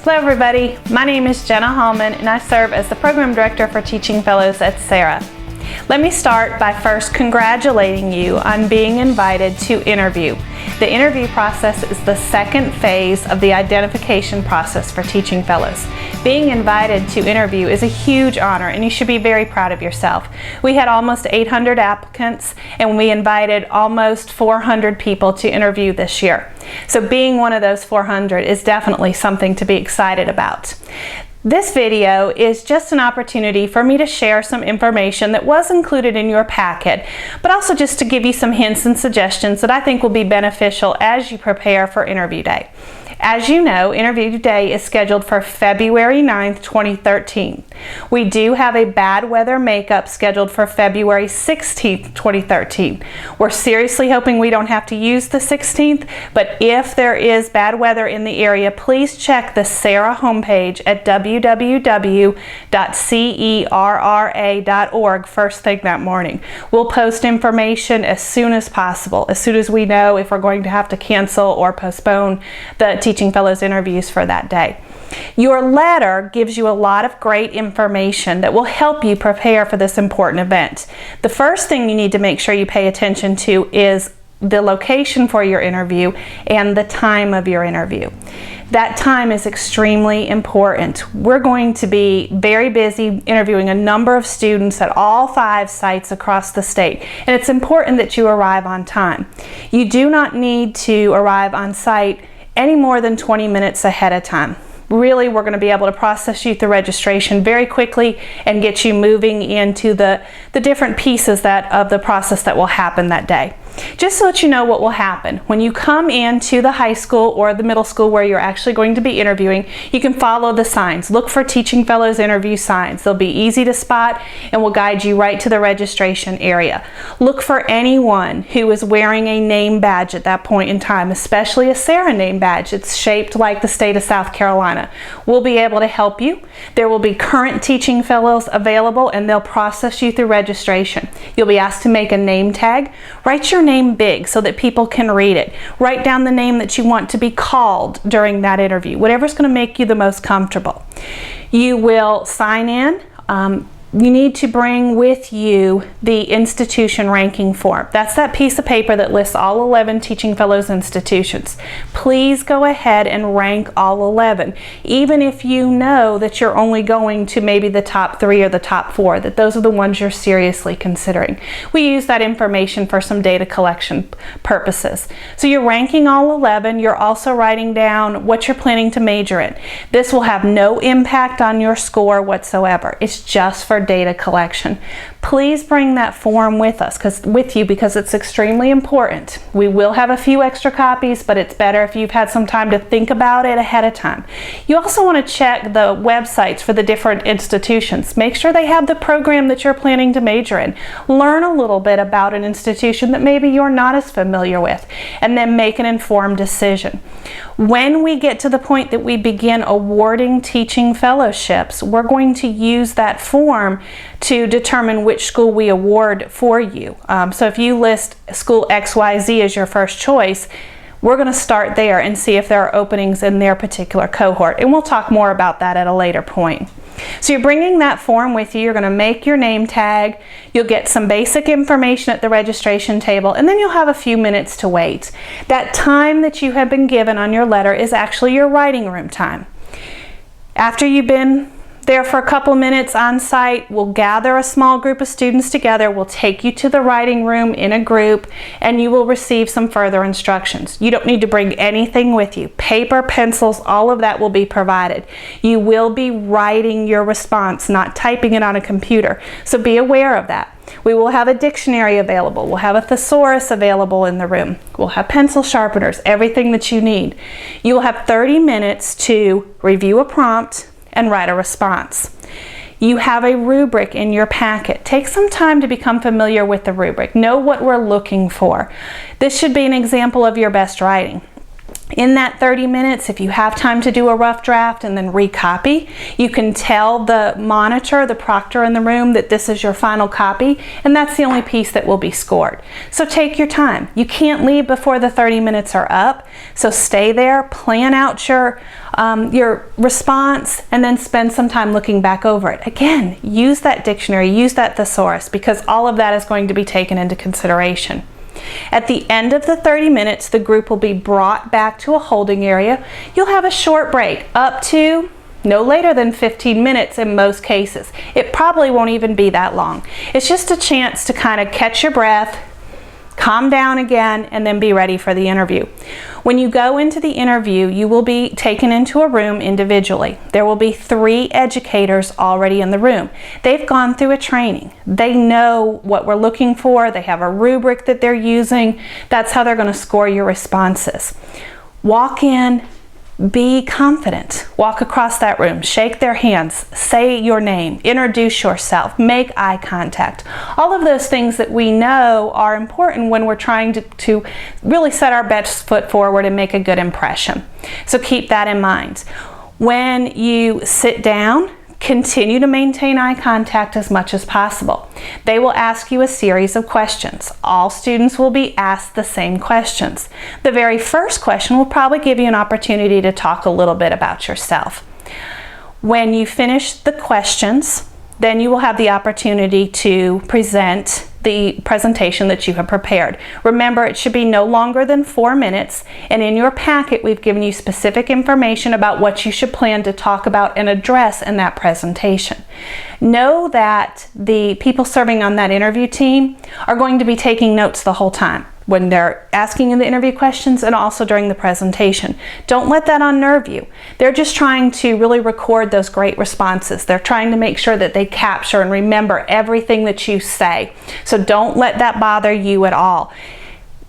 Hello everybody, my name is Jenna Hallman and I serve as the Program Director for Teaching Fellows at CERRA. Let me start by first congratulating you on being invited to interview. The interview process is the second phase of the identification process for teaching fellows. Being invited to interview is a huge honor and you should be very proud of yourself. We had almost 800 applicants and we invited almost 400 people to interview this year. So being one of those 400 is definitely something to be excited about. This video is just an opportunity for me to share some information that was included in your packet, but also just to give you some hints and suggestions that I think will be beneficial as you prepare for interview day. As you know, interview day is scheduled for February 9th, 2013. We do have a bad weather makeup scheduled for February 16th, 2013. We're seriously hoping we don't have to use the 16th, but if there is bad weather in the area, please check the CERRA homepage at www.cerra.org first thing that morning. We'll post information as soon as possible, as soon as we know if we're going to have to cancel or postpone the Teaching Fellows interviews for that day. Your letter gives you a lot of great information that will help you prepare for this important event. The first thing you need to make sure you pay attention to is the location for your interview and the time of your interview. That time is extremely important. We're going to be very busy interviewing a number of students at all 5 sites across the state, and it's important that you arrive on time. You do not need to arrive on site any more than 20 minutes ahead of time. Really, we're going to be able to process you through registration very quickly and get you moving into the different pieces of the process that will happen that day. Just so that you know what will happen, when you come into the high school or the middle school where you're actually going to be interviewing, you can follow the signs. Look for Teaching Fellows interview signs. They'll be easy to spot and will guide you right to the registration area. Look for anyone who is wearing a name badge at that point in time, especially a CERRA name badge. It's shaped like the state of South Carolina. We'll be able to help you. There will be current Teaching Fellows available and they'll process you through registration. You'll be asked to make a name tag. Write your name big so that people can read it. Write down the name that you want to be called during that interview, whatever's going to make you the most comfortable. You will sign in. You need to bring with you the institution ranking form. That's that piece of paper that lists all 11 Teaching Fellows institutions. Please go ahead and rank all 11, even if you know that you're only going to maybe the top 3 or the top 4, that those are the ones you're seriously considering. We use that information for some data collection purposes. So you're ranking all 11. You're also writing down what you're planning to major in. This will have no impact on your score whatsoever. It's just for data collection. Please bring that form with you because it's extremely important. We will have a few extra copies, but it's better if you've had some time to think about it ahead of time. You also want to check the websites for the different institutions. Make sure they have the program that you're planning to major in. Learn a little bit about an institution that maybe you're not as familiar with, and then make an informed decision. When we get to the point that we begin awarding teaching fellowships, we're going to use that form to determine which school we award for you. So if you list school XYZ as your first choice, we're going to start there and see if there are openings in their particular cohort. And we'll talk more about that at a later point. So you're bringing that form with you. You're going to make your name tag. You'll get some basic information at the registration table, and then you'll have a few minutes to wait. That time that you have been given on your letter is actually your writing room time. After you've been there for a couple minutes on site, we'll gather a small group of students together. We'll take you to the writing room in a group and you will receive some further instructions. You don't need to bring anything with you. Paper, pencils, all of that will be provided. You will be writing your response, not typing it on a computer. So be aware of that. We will have a dictionary available. We'll have a thesaurus available in the room. We'll have pencil sharpeners, everything that you need. You will have 30 minutes to review a prompt and write a response. You have a rubric in your packet. Take some time to become familiar with the rubric. Know what we're looking for. This should be an example of your best writing. In that 30 minutes, if you have time to do a rough draft and then recopy, you can tell the monitor, the proctor in the room, that this is your final copy, and that's the only piece that will be scored. So take your time. You can't leave before the 30 minutes are up, so stay there, plan out your response, and then spend some time looking back over it. Again, use that dictionary, use that thesaurus, because all of that is going to be taken into consideration. At the end of the 30 minutes, the group will be brought back to a holding area. You'll have a short break, up to no later than 15 minutes in most cases. It probably won't even be that long. It's just a chance to kind of catch your breath, calm down again, and then be ready for the interview. When you go into the interview, you will be taken into a room individually. There will be 3 educators already in the room. They've gone through a training. They know what we're looking for. They have a rubric that they're using. That's how they're going to score your responses. Walk in, be confident. Walk across that room, shake their hands, say your name, introduce yourself, make eye contact. All of those things that we know are important when we're trying to really set our best foot forward and make a good impression. So keep that in mind. When you sit down, continue to maintain eye contact as much as possible. They will ask you a series of questions. All students will be asked the same questions. The very first question will probably give you an opportunity to talk a little bit about yourself. When you finish the questions, then you will have the opportunity to present the presentation that you have prepared. Remember, it should be no longer than 4 minutes, and in your packet we've given you specific information about what you should plan to talk about and address in that presentation. Know that the people serving on that interview team are going to be taking notes the whole time when they're asking you the interview questions and also during the presentation. Don't let that unnerve you. They're just trying to really record those great responses. They're trying to make sure that they capture and remember everything that you say. So don't let that bother you at all.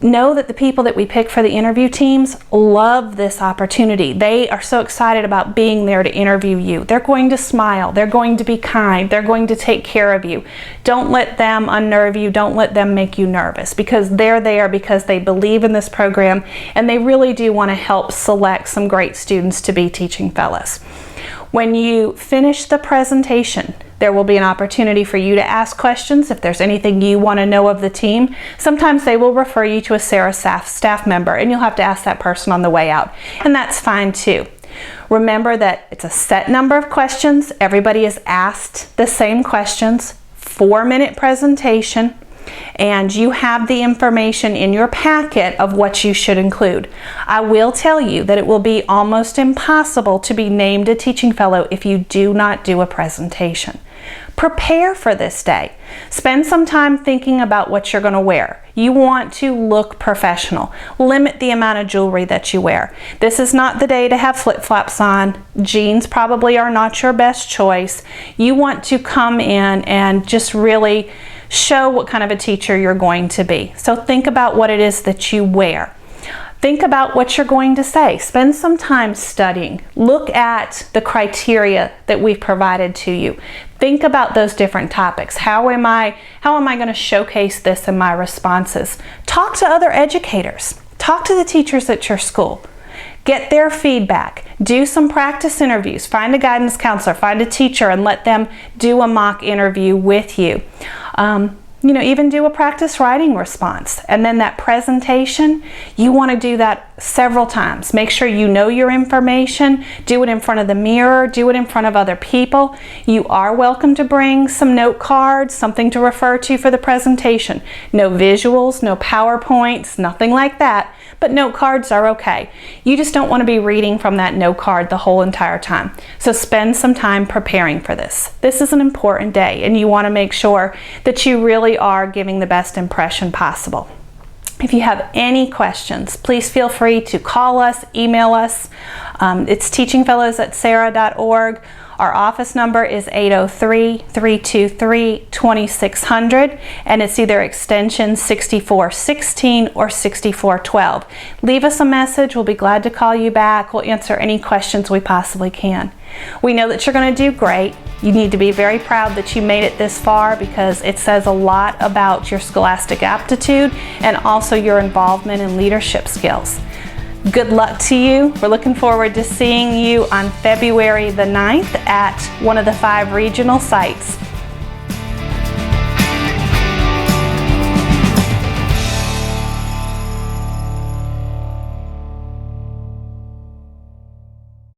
Know that the people that we pick for the interview teams love this opportunity. They are so excited about being there to interview you. They're going to smile. They're going to be kind. They're going to take care of you. Don't let them unnerve you. Don't let them make you nervous, because they're there because they believe in this program and they really do want to help select some great students to be teaching fellows. When you finish the presentation, there will be an opportunity for you to ask questions if there's anything you want to know of the team. Sometimes they will refer you to a CERRA staff member, and you'll have to ask that person on the way out, and that's fine too. Remember that it's a set number of questions. Everybody is asked the same questions, 4-minute presentation, and you have the information in your packet of what you should include. I will tell you that it will be almost impossible to be named a teaching fellow if you do not do a presentation. Prepare for this day. Spend some time thinking about what you're going to wear. You want to look professional. Limit the amount of jewelry that you wear. This is not the day to have flip-flops on. Jeans probably are not your best choice. You want to come in and just really show what kind of a teacher you're going to be. So think about what it is that you wear. Think about what you're going to say. Spend some time studying. Look at the criteria that we've provided to you. Think about those different topics. How am I going to showcase this in my responses? Talk to other educators. Talk to the teachers at your school. Get their feedback. Do some practice interviews. Find a guidance counselor, find a teacher, and let them do a mock interview with you. Even do a practice writing response. And then that presentation, you want to do that several times. Make sure you know your information. Do it in front of the mirror. Do it in front of other people. You are welcome to bring some note cards, something to refer to for the presentation. No visuals, no PowerPoints, nothing like that. But note cards are okay. You just don't want to be reading from that note card the whole entire time. So spend some time preparing for this. This is an important day, and you want to make sure that you really are giving the best impression possible. If you have any questions, please feel free to call us, email us. It's teachingfellows@cerra.org. Our office number is 803-323-2600, and it's either extension 6416 or 6412. Leave us a message. We'll be glad to call you back. We'll answer any questions we possibly can. We know that you're going to do great. You need to be very proud that you made it this far, because it says a lot about your scholastic aptitude and also your involvement in leadership skills. Good luck to you. We're looking forward to seeing you on February the 9th at one of the 5 regional sites.